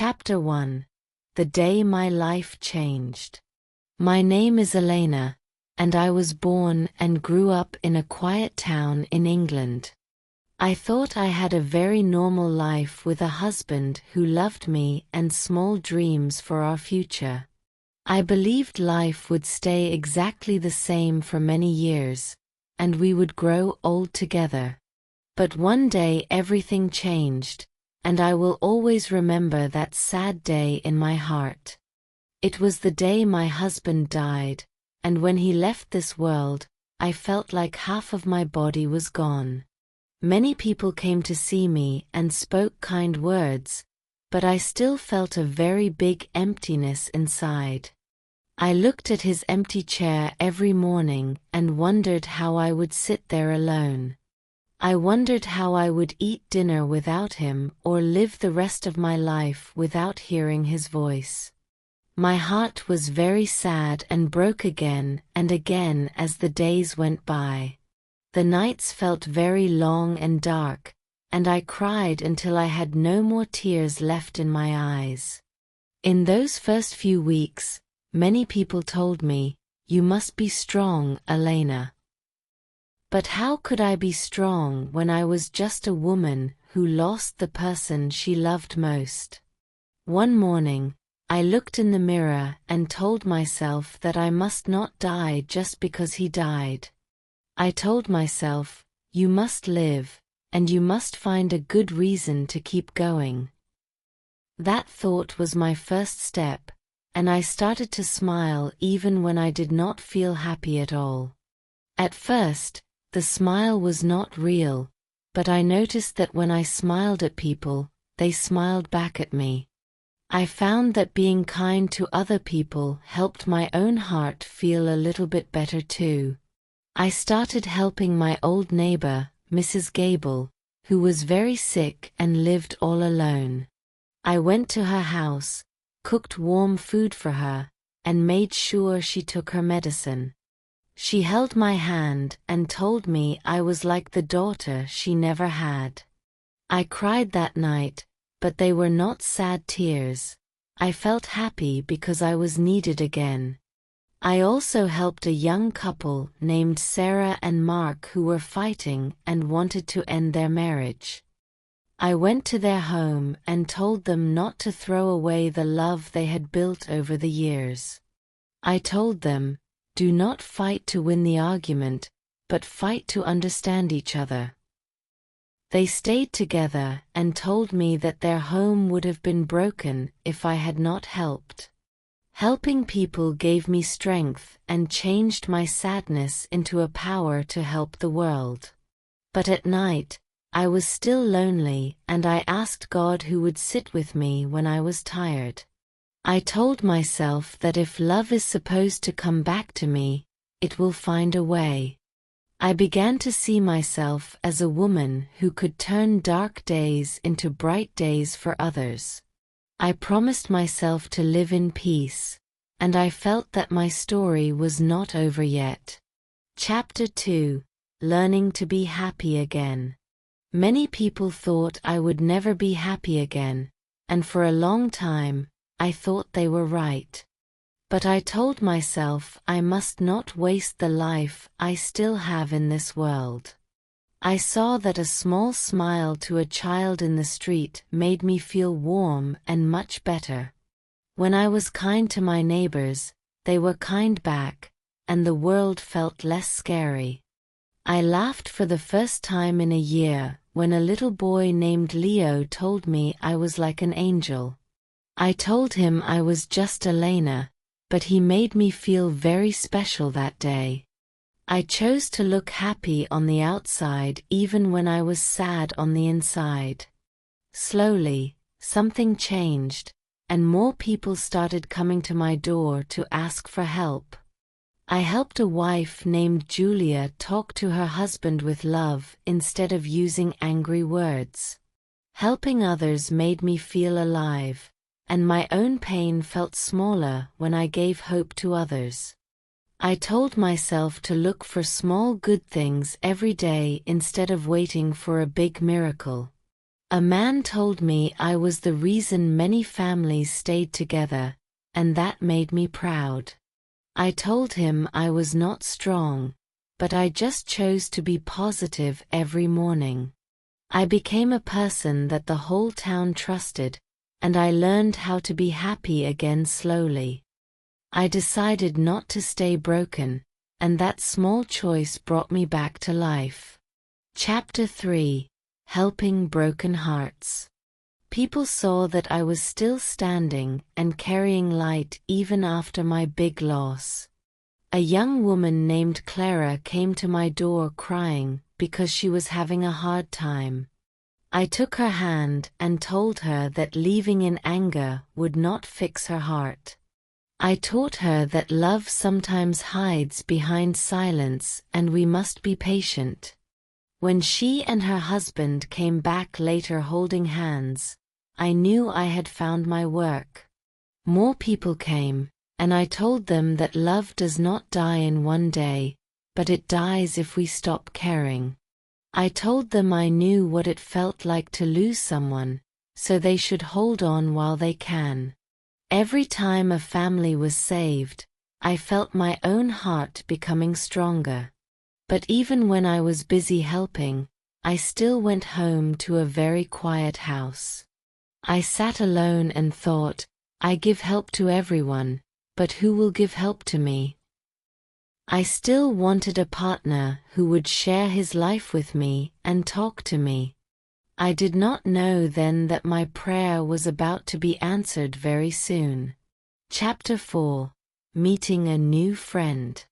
Chapter 1. The Day My Life Changed. My name is Elena, and I was born and grew up in a quiet town in England. I thought I had a very normal life with a husband who loved me and small dreams for our future. I believed life would stay exactly the same for many years, and we would grow old together. But one day everything changed, and I will always remember that sad day in my heart. It was the day my husband died, and when he left this world, I felt like half of my body was gone. Many people came to see me and spoke kind words, but I still felt a very big emptiness inside. I looked at his empty chair every morning and wondered how I would sit there alone. I wondered how I would eat dinner without him or live the rest of my life without hearing his voice. My heart was very sad and broke again and again as the days went by. The nights felt very long and dark, and I cried until I had no more tears left in my eyes. In those first few weeks, many people told me, "You must be strong, Elena." But how could I be strong when I was just a woman who lost the person she loved most? One morning, I looked in the mirror and told myself that I must not die just because he died. I told myself, "You must live, and you must find a good reason to keep going." That thought was my first step, and I started to smile even when I did not feel happy at all. At first, the smile was not real, but I noticed that when I smiled at people, they smiled back at me. I found that being kind to other people helped my own heart feel a little bit better too. I started helping my old neighbor, Mrs. Gable, who was very sick and lived all alone. I went to her house, cooked warm food for her, and made sure she took her medicine. She held my hand and told me I was like the daughter she never had. I cried that night, but they were not sad tears. I felt happy because I was needed again. I also helped a young couple named Sarah and Mark who were fighting and wanted to end their marriage. I went to their home and told them not to throw away the love they had built over the years. I told them, "Do not fight to win the argument, but fight to understand each other." They stayed together and told me that their home would have been broken if I had not helped. Helping people gave me strength and changed my sadness into a power to help the world. But at night, I was still lonely and I asked God who would sit with me when I was tired. I told myself that if love is supposed to come back to me, it will find a way. I began to see myself as a woman who could turn dark days into bright days for others. I promised myself to live in peace, and I felt that my story was not over yet. Chapter 2. Learning to be happy again. Many people thought I would never be happy again, and for a long time, I thought they were right. But I told myself I must not waste the life I still have in this world. I saw that a small smile to a child in the street made me feel warm and much better. When I was kind to my neighbors, they were kind back, and the world felt less scary. I laughed for the first time in a year when a little boy named Leo told me I was like an angel. I told him I was just Elena, but he made me feel very special that day. I chose to look happy on the outside even when I was sad on the inside. Slowly, something changed, and more people started coming to my door to ask for help. I helped a wife named Julia talk to her husband with love instead of using angry words. Helping others made me feel alive, and my own pain felt smaller when I gave hope to others. I told myself to look for small good things every day instead of waiting for a big miracle. A man told me I was the reason many families stayed together, and that made me proud. I told him I was not strong, but I just chose to be positive every morning. I became a person that the whole town trusted, and I learned how to be happy again slowly. I decided not to stay broken, and that small choice brought me back to life. Chapter 3: Helping Broken Hearts. People saw that I was still standing and carrying light even after my big loss. A young woman named Clara came to my door crying because she was having a hard time. I took her hand and told her that leaving in anger would not fix her heart. I taught her that love sometimes hides behind silence and we must be patient. When she and her husband came back later holding hands, I knew I had found my work. More people came, and I told them that love does not die in one day, but it dies if we stop caring. I told them I knew what it felt like to lose someone, so they should hold on while they can. Every time a family was saved, I felt my own heart becoming stronger. But even when I was busy helping, I still went home to a very quiet house. I sat alone and thought, I give help to everyone, but who will give help to me? I still wanted a partner who would share his life with me and talk to me. I did not know then that my prayer was about to be answered very soon. Chapter 4: Meeting a New Friend.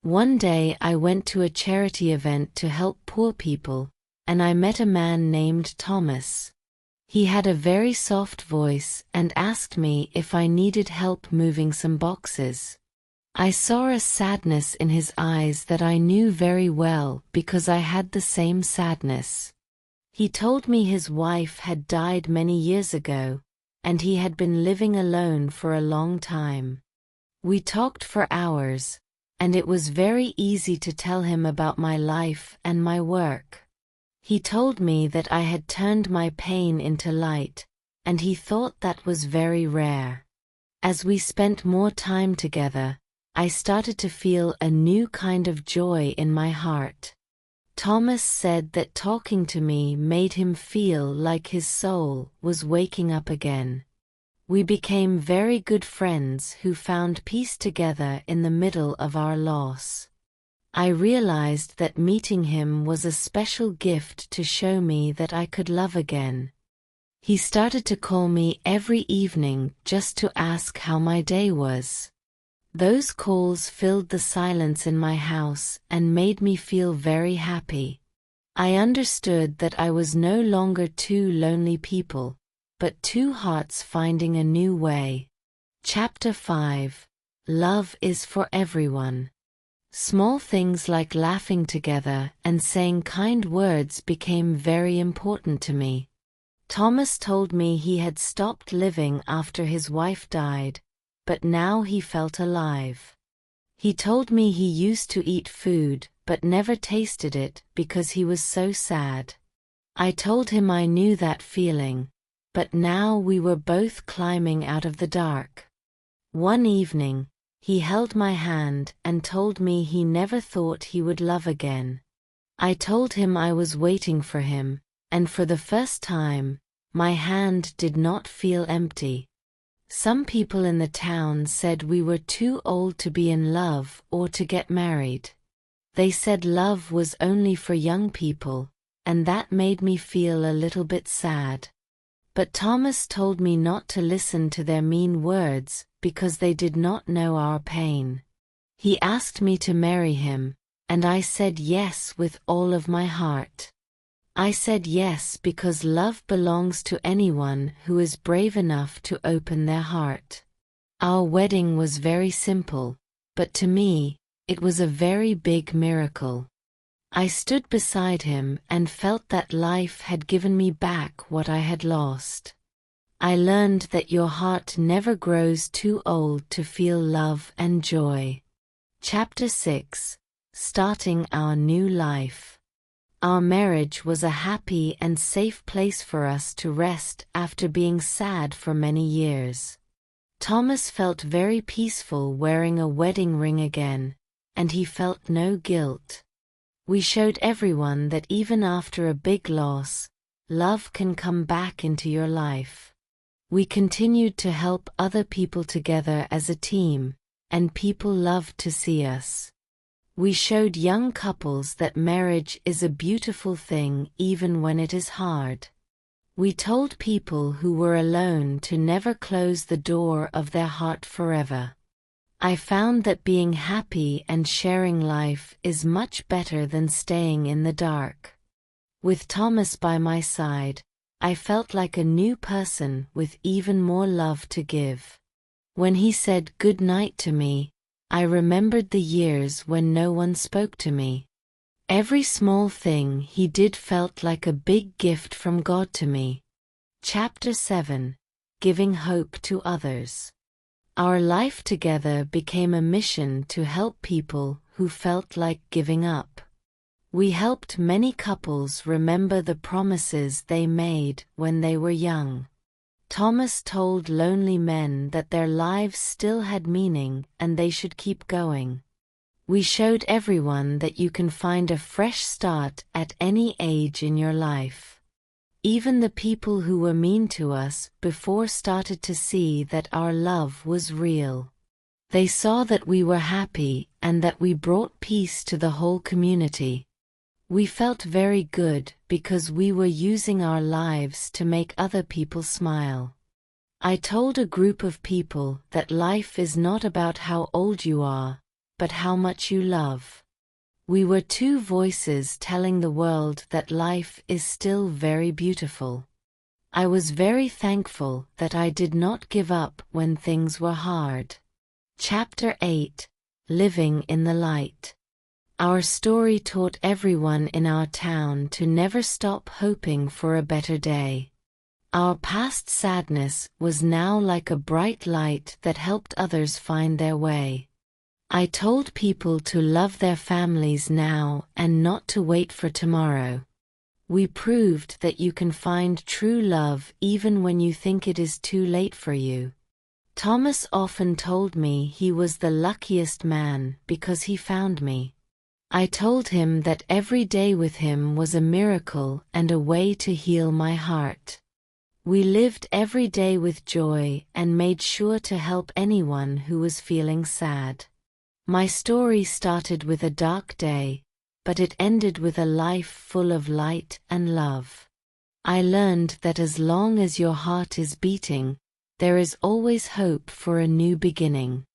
One day I went to a charity event to help poor people, and I met a man named Thomas. He had a very soft voice and asked me if I needed help moving some boxes. I saw a sadness in his eyes that I knew very well because I had the same sadness. He told me his wife had died many years ago, and he had been living alone for a long time. We talked for hours, and it was very easy to tell him about my life and my work. He told me that I had turned my pain into light, and he thought that was very rare. As we spent more time together, I started to feel a new kind of joy in my heart. Thomas said that talking to me made him feel like his soul was waking up again. We became very good friends who found peace together in the middle of our loss. I realized that meeting him was a special gift to show me that I could love again. He started to call me every evening just to ask how my day was. Those calls filled the silence in my house and made me feel very happy. I understood that I was no longer two lonely people, but two hearts finding a new way. Chapter 5: Love is for everyone. Small things like laughing together and saying kind words became very important to me. Thomas told me he had stopped living after his wife died, but now he felt alive. He told me he used to eat food but never tasted it because he was so sad. I told him I knew that feeling, but now we were both climbing out of the dark. One evening, he held my hand and told me he never thought he would love again. I told him I was waiting for him, and for the first time, my hand did not feel empty. Some people in the town said we were too old to be in love or to get married. They said love was only for young people, and that made me feel a little bit sad. But Thomas told me not to listen to their mean words because they did not know our pain. He asked me to marry him, and I said yes with all of my heart. I said yes because love belongs to anyone who is brave enough to open their heart. Our wedding was very simple, but to me, it was a very big miracle. I stood beside him and felt that life had given me back what I had lost. I learned that your heart never grows too old to feel love and joy. Chapter 6: Starting Our New Life. Our marriage was a happy and safe place for us to rest after being sad for many years. Thomas felt very peaceful wearing a wedding ring again, and he felt no guilt. We showed everyone that even after a big loss, love can come back into your life. We continued to help other people together as a team, and people loved to see us. We showed young couples that marriage is a beautiful thing even when it is hard. We told people who were alone to never close the door of their heart forever. I found that being happy and sharing life is much better than staying in the dark. With Thomas by my side, I felt like a new person with even more love to give. When he said good night to me, I remembered the years when no one spoke to me. Every small thing he did felt like a big gift from God to me. Chapter 7: Giving Hope to Others. Our life together became a mission to help people who felt like giving up. We helped many couples remember the promises they made when they were young. Thomas told lonely men that their lives still had meaning and they should keep going. We showed everyone that you can find a fresh start at any age in your life. Even the people who were mean to us before started to see that our love was real. They saw that we were happy and that we brought peace to the whole community. We felt very good because we were using our lives to make other people smile. I told a group of people that life is not about how old you are, but how much you love. We were two voices telling the world that life is still very beautiful. I was very thankful that I did not give up when things were hard. Chapter 8: Living in the Light. Our story taught everyone in our town to never stop hoping for a better day. Our past sadness was now like a bright light that helped others find their way. I told people to love their families now and not to wait for tomorrow. We proved that you can find true love even when you think it is too late for you. Thomas often told me he was the luckiest man because he found me. I told him that every day with him was a miracle and a way to heal my heart. We lived every day with joy and made sure to help anyone who was feeling sad. My story started with a dark day, but it ended with a life full of light and love. I learned that as long as your heart is beating, there is always hope for a new beginning.